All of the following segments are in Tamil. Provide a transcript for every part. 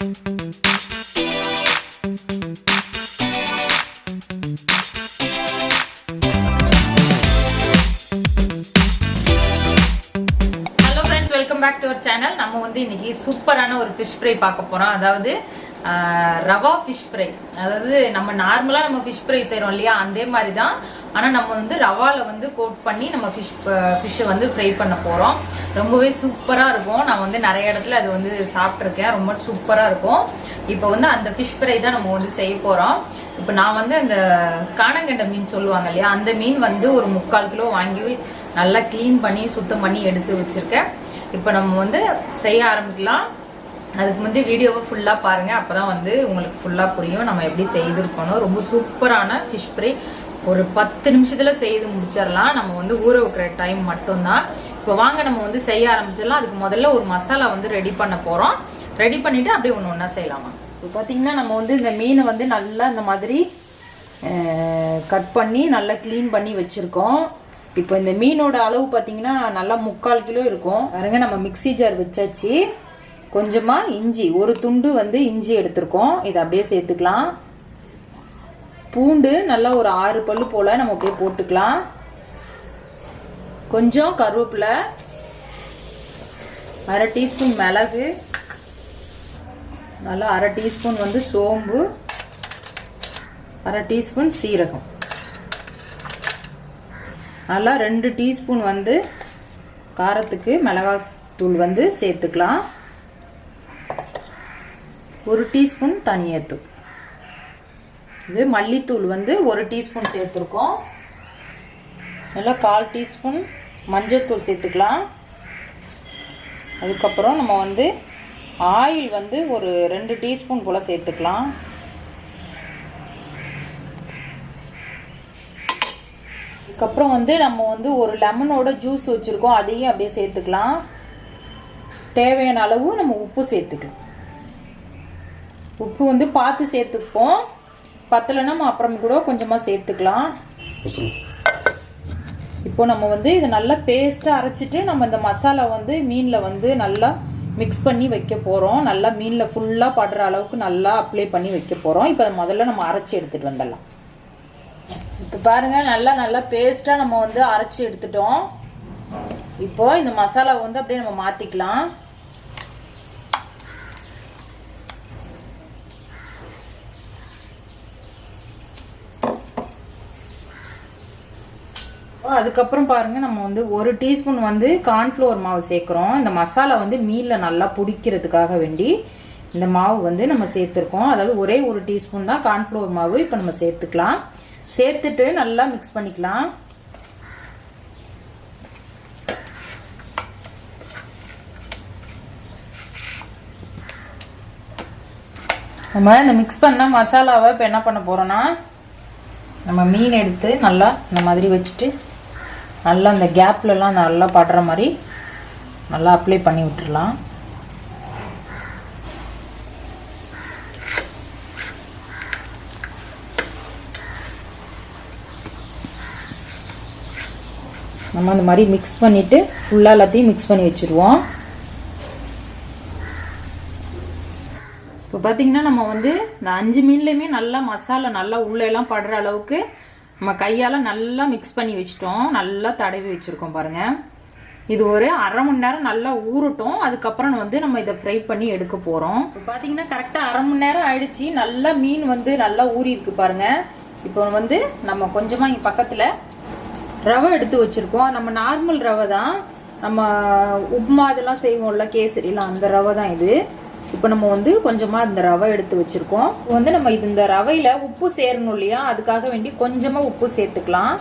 Welcome back to our channel. நம்ம வந்து இன்னைக்கு சூப்பரான ஒரு fish fry பார்க்க போறோம். அதாவது ரவா fish fry. அதாவது நம்ம நார்மலா நம்ம fish fry செய்றோம் இல்லையா அதே மாதிரி தான். ஆனா நம்ம வந்து ரவால வந்து கோட் பண்ணி நம்ம fish வந்து ஃப்ரை பண்ண போறோம். ரொம்பவே சூப்பரா இருக்கும். நான் வந்து நிறைய இடத்துல அது வந்து சாப்பிட்டிருக்கேன். ரொம்ப சூப்பரா இருக்கும். இப்போ வந்து அந்த fish fry தான் நம்ம வந்து செய்ய போறோம். இப்போ நான் வந்து அந்த காணங்கண்ட மீன் சொல்லுவாங்க இல்லையா அந்த மீன் வந்து ஒரு 3/4 கிலோ வாங்கி நல்லா க்ளீன் பண்ணி சுத்தம் பண்ணி எடுத்து வச்சிருக்கேன். இப்போ நம்ம வந்து செய்ய ஆரம்பிக்கலாம். அதுக்கு வந்து வீடியோவை ஃபுல்லாக பாருங்கள். அப்போ தான் வந்து உங்களுக்கு ஃபுல்லாக புரியும் நம்ம எப்படி செய்திருக்கணும். ரொம்ப சூப்பரான ஃபிஷ் ஃப்ரை ஒரு 10 நிமிஷத்தில் செய்து முடிச்சிடலாம். நம்ம வந்து ஊற வைக்கிற டைம் மட்டும்தான். இப்போ வாங்க நம்ம வந்து செய்ய ஆரம்பிச்சிடலாம். அதுக்கு முதல்ல ஒரு மசாலா வந்து ரெடி பண்ண போகிறோம். ரெடி பண்ணிவிட்டு அப்படியே ஒன்று ஒன்றா செய்யலாமா. இப்போ பார்த்தீங்கன்னா நம்ம வந்து இந்த மீனை வந்து நல்லா இந்த மாதிரி கட் பண்ணி நல்லா க்ளீன் பண்ணி வச்சுருக்கோம். இப்போ இந்த மீனோட அளவு பார்த்தீங்கன்னா நல்லா 3/4 கிலோ இருக்கும். பாருங்க நம்ம மிக்ஸி ஜார் வச்சாச்சு. கொஞ்சமா இஞ்சி ஒரு துண்டு வந்து இஞ்சி எடுத்திருக்கோம். இதை அப்படியே சேர்த்துக்கலாம். பூண்டு நல்லா ஒரு 6 பல்லு போல நம்ம அப்படியே போட்டுக்கலாம். கொஞ்சம் கருவேப்பிலை, 1/2 டீஸ்பூன் மிளகு, நல்லா 1/2 டீஸ்பூன் வந்து சோம்பு, 1/2 டீஸ்பூன் சீரகம், நல்லா 2 டீஸ்பூன் வந்து காரத்துக்கு மிளகாத்தூள் வந்து சேர்த்துக்கலாம். 1 டீஸ்பூன் தனியாத்தூள், இது மல்லித்தூள் வந்து 1 டீஸ்பூன் சேர்த்துருக்கோம். நல்லா 1/4 டீஸ்பூன் மஞ்சள்தூள் சேர்த்துக்கலாம். அதுக்கப்புறம் நம்ம வந்து ஆயில் வந்து ஒரு 2 டீஸ்பூன் போல் சேர்த்துக்கலாம். அதுக்கப்புறம் வந்து நம்ம வந்து ஒரு லெமனோட ஜூஸ் வச்சுருக்கோம். அதையும் அப்படியே சேர்த்துக்கலாம். தேவையான அளவு நம்ம உப்பு சேர்த்துக்கலாம். உப்பு வந்து பார்த்து சேர்த்துப்போம். பத்தலைன்னா நம்ம அப்புறம் கூட கொஞ்சமாக சேர்த்துக்கலாம். இப்போ நம்ம வந்து இதை நல்லா பேஸ்ட்டாக அரைச்சிட்டு நம்ம இந்த மசாலா வந்து மீனில் வந்து நல்லா மிக்ஸ் பண்ணி வைக்க போகிறோம். நல்லா மீனில் ஃபுல்லாக படுற அளவுக்கு நல்லா அப்ளை பண்ணி வைக்க போகிறோம். இப்போ அதை முதல்ல நம்ம அரைச்சி எடுத்துகிட்டு வந்துடலாம். இப்போ பாருங்க நல்லா பேஸ்டா நம்ம வந்து அரைச்சி எடுத்துட்டோம். இப்போ இந்த மசாலா வந்து அப்படியே நம்ம மாத்திக்கலாம். அதுக்கப்புறம் பாருங்க நம்ம வந்து 1 டீஸ்பூன் வந்து கார்ன்ஃப்ளவர் மாவு சேர்க்கிறோம். இந்த மசாலா வந்து மீன்ல நல்லா பிடிக்கிறதுக்காக வேண்டி இந்த மாவு வந்து நம்ம சேர்த்துருக்கோம். அதாவது ஒரே 1 டீஸ்பூன் தான் கார்ன்ஃப்ளவர் மாவு இப்போ நம்ம சேர்த்துக்கலாம். சேர்த்துட்டு நல்லா மிக்ஸ் பண்ணிக்கலாம். நம்ம இந்த மிக்ஸ் பண்ண மசாலாவை இப்போ என்ன பண்ண போறோம்னா நம்ம மீன் எடுத்து நல்லா இந்த மாதிரி வச்சுட்டு நல்லா அந்த கேப்லலாம் நல்லா படுற மாதிரி நல்லா அப்ளை பண்ணி விட்டுடலாம். நம்ம அந்த மாதிரி மிக்ஸ் பண்ணிட்டு ஃபுல்லாக எல்லாத்தையும் மிக்ஸ் பண்ணி வச்சுருவோம். இப்போ பார்த்தீங்கன்னா நம்ம வந்து இந்த 5 மீன்லையுமே நல்லா மசாலா நல்லா உள்ளெல்லாம் படுற அளவுக்கு நம்ம கையால் நல்லா மிக்ஸ் பண்ணி வச்சுட்டோம். நல்லா தடவி வச்சுருக்கோம் பாருங்க. இது ஒரு 1/2 மணி நேரம் நல்லா ஊறட்டும். அதுக்கப்புறம் வந்து நம்ம இதை ஃப்ரை பண்ணி எடுக்க போகிறோம். இப்போ பார்த்தீங்கன்னா கரெக்டாக 1/2 மணி நேரம் ஆயிடுச்சு. நல்லா மீன் வந்து நல்லா ஊறி இருக்கு பாருங்க. இப்போ வந்து நம்ம கொஞ்சமாக இங்கே பக்கத்தில் ரவை எடுத்து வச்சிருக்கோம். நம்ம நார்மல் ரவை தான். நம்ம உப்மா இதெல்லாம் செய்வோம்ல கேசரிலாம் அந்த ரவை தான் இது. இப்போ நம்ம வந்து கொஞ்சமா இந்த ரவை எடுத்து வச்சிருக்கோம். வந்து நம்ம இந்த ரவையில உப்பு சேரணும் இல்லையா அதுக்காக வேண்டி கொஞ்சமா உப்பு சேர்த்துக்கலாம்.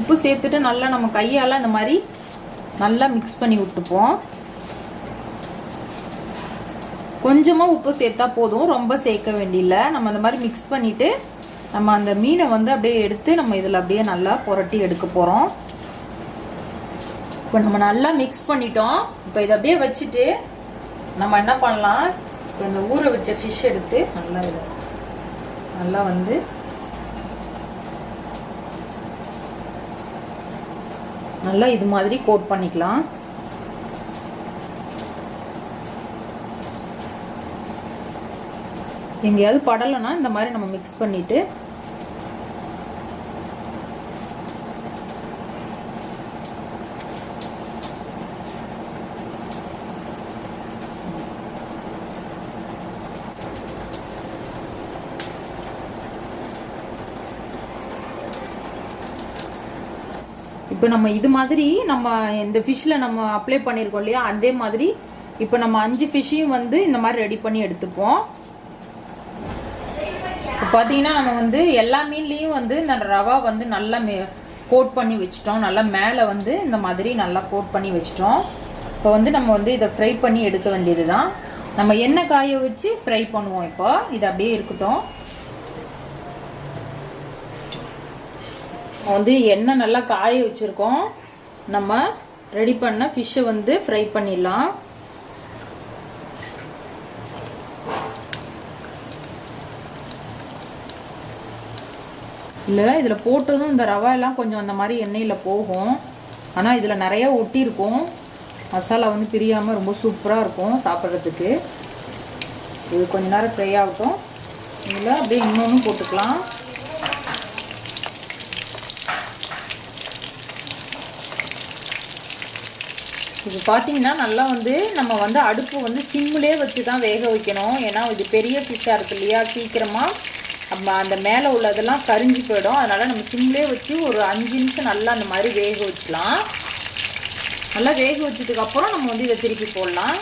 உப்பு சேர்த்துட்டு நல்லா நம்ம கையால இந்த மாதிரி நல்லா மிக்ஸ் பண்ணி விட்டுப்போம். கொஞ்சமா உப்பு சேர்த்தா போதும், ரொம்ப சேர்க்க வேண்டியதில்ல. நம்ம இந்த மாதிரி மிக்ஸ் பண்ணிட்டு நம்ம அந்த மீனை வந்து அப்படியே எடுத்து நம்ம இதில் அப்படியே நல்லா புரட்டி எடுக்க போகிறோம். இப்போ நம்ம நல்லா மிக்ஸ் பண்ணிட்டோம். இப்போ இதை அப்படியே வச்சுட்டு நம்ம என்ன பண்ணலாம், இப்போ இந்த ஊற வச்ச ஃபிஷ் எடுத்து நல்லா வந்து நல்லா இது மாதிரி கோட் பண்ணிக்கலாம். எங்கேயாவது படலைன்னா இந்த மாதிரி நம்ம மிக்ஸ் பண்ணிட்டு இப்போ நம்ம இது மாதிரி நம்ம இந்த ஃபிஷ்ல நம்ம அப்ளை பண்ணியிருக்கோம் இல்லையா, அதே மாதிரி இப்போ நம்ம 5 ஃபிஷ்ஷையும் வந்து இந்த மாதிரி ரெடி பண்ணி எடுத்துப்போம். இப்போ பார்த்தீங்கன்னா நம்ம வந்து எல்லா மீன்லேயும் வந்து இந்த ரவா வந்து நல்லா கோட் பண்ணி வச்சிட்டோம். நல்லா மேலே வந்து இந்த மாதிரி நல்லா கோட் பண்ணி வச்சிட்டோம். இப்போ வந்து நம்ம வந்து இதை ஃப்ரை பண்ணி எடுக்க வேண்டியது தான். நம்ம எண்ணெய் காய வச்சு ஃப்ரை பண்ணுவோம். இப்போ இது அப்படியே இருக்கட்டும். வந்து எண்ணெய் நல்லா காய வச்சிருக்கோம். நம்ம ரெடி பண்ண ஃபிஷ்ஷை வந்து ஃப்ரை பண்ணிடலாம். இல்லை இதில் போட்டதும் இந்த ரவா எல்லாம் கொஞ்சம் அந்த மாதிரி எண்ணெயில் போகும். ஆனால் இதில் நிறைய ஒட்டி இருக்கும். மசாலா வந்து பிரியாமல் ரொம்ப சூப்பராக இருக்கும் சாப்பிட்றதுக்கு. இது கொஞ்ச நேரம் ஃப்ரை ஆகட்டும். இதில் அப்படியே இன்னொன்று போட்டுக்கலாம். இது பார்த்தீங்கன்னா நல்லா வந்து நம்ம வந்து அடுப்பு வந்து சிம்மிலே வச்சு தான் வேக வைக்கணும். ஏன்னா இது பெரிய ஃபிஷ்ஷாக இருக்கு இல்லையா, சீக்கிரமாக அந்த மேலே உள்ளதெல்லாம் கரிஞ்சு போயிடும். அதனால் நம்ம சிம்மிலே வச்சு ஒரு 5 நிமிஷம் நல்லா அந்த மாதிரி வேக வச்சுக்கலாம். நல்லா வேக வச்சதுக்கப்புறம் நம்ம வந்து இதை திருப்பி போடலாம்.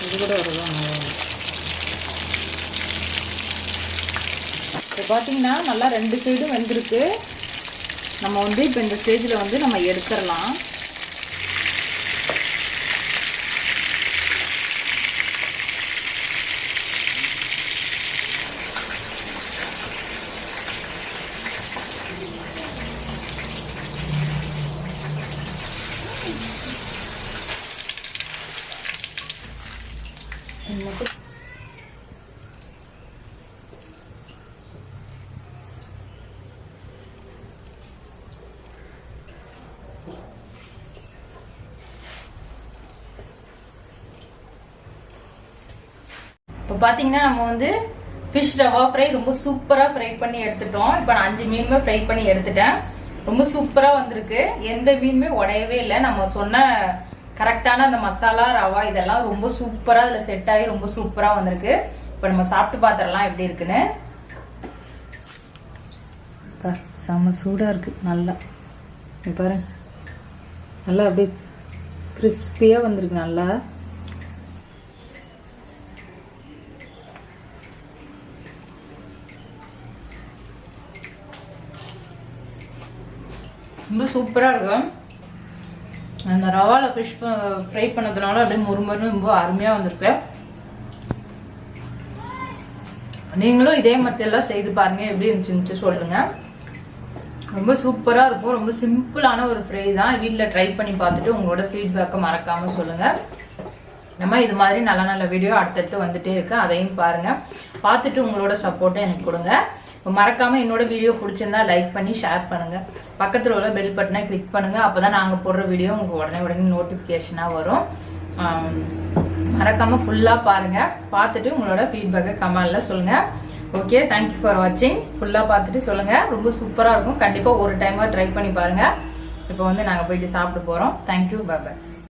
இது கூட வருவாங்க. இப்போ பார்த்தீங்கன்னா நல்லா 2 சைடும் வெந்திருக்கு. நம்ம வந்து இப்போ இந்த ஸ்டேஜில் வந்து நம்ம எடுத்துடலாம். இப்போ பார்த்தீங்கன்னா நம்ம வந்து ஃபிஷ் ரவா ஃப்ரை ரொம்ப சூப்பராக ஃப்ரை பண்ணி எடுத்துட்டோம். இப்போ நான் 5 மீனுமே ஃப்ரை பண்ணி எடுத்துட்டேன். ரொம்ப சூப்பராக வந்திருக்கு. எந்த மீனுமே உடையவே இல்லை. நம்ம சொன்ன கரெக்டான அந்த மசாலா ரவா இதெல்லாம் ரொம்ப சூப்பராக அதில் செட் ஆகி ரொம்ப சூப்பராக வந்திருக்கு. இப்போ நம்ம சாப்பிட்டு பார்த்துடலாம் எப்படி இருக்குன்னு. செம்ம சூடாக இருக்கு. நல்லா பாருங்க, நல்லா அப்படியே கிறிஸ்பியாக வந்திருக்கு. நல்லா ரொம்ப சூப்பராக இருக்கும். அந்த ரவாவில் ஃபிஷ் ஃப்ரை பண்ணதுனால அப்படியே முறுமுறுன்னு ரொம்ப அருமையாக வந்திருக்கு. நீங்களும் இதே மத்தியெல்லாம் செய்து பாருங்க, எப்படி இருந்துச்சுன்னு சொல்லுங்க. ரொம்ப சூப்பராக இருக்கும். ரொம்ப சிம்பிளான ஒரு ஃப்ரை தான். வீட்டில் ட்ரை பண்ணி பார்த்துட்டு உங்களோட ஃபீட்பேக்கை மறக்காமல் சொல்லுங்கள். நம்ம இது மாதிரி நல்ல நல்ல வீடியோ அடுத்தடுத்து வந்துட்டே இருக்கு. அதையும் பாருங்க. பார்த்துட்டு உங்களோட சப்போர்ட்டை எனக்கு கொடுங்க. மறக்காம என்னோட வீடியோ பிடிச்சிருந்தா லைக் பண்ணி ஷேர் பண்ணுங்க. பக்கத்தில் உள்ள பெல் பட்டனை கிளிக் பண்ணுங்க. அப்பதான் நாங்க போடுற வீடியோ உங்களுக்கு உடனே நோட்டிபிகேஷனா வரும். மறக்காம ஃபுல்லா பாருங்க. பார்த்துட்டு உங்களோட ஃபீட்பேக்கை கமெண்ட்ல சொல்லுங்க. ஓகே, தேங்க்யூ ஃபார் வாட்சிங். ஃபுல்லா பார்த்துட்டு சொல்லுங்க. ரொம்ப சூப்பரா இருக்கும். கண்டிப்பா ஒரு டைமா ட்ரை பண்ணி பாருங்க. இப்போ வந்து நாங்க போயிட்டு சாப்பிட போறோம். Thank you, bye by.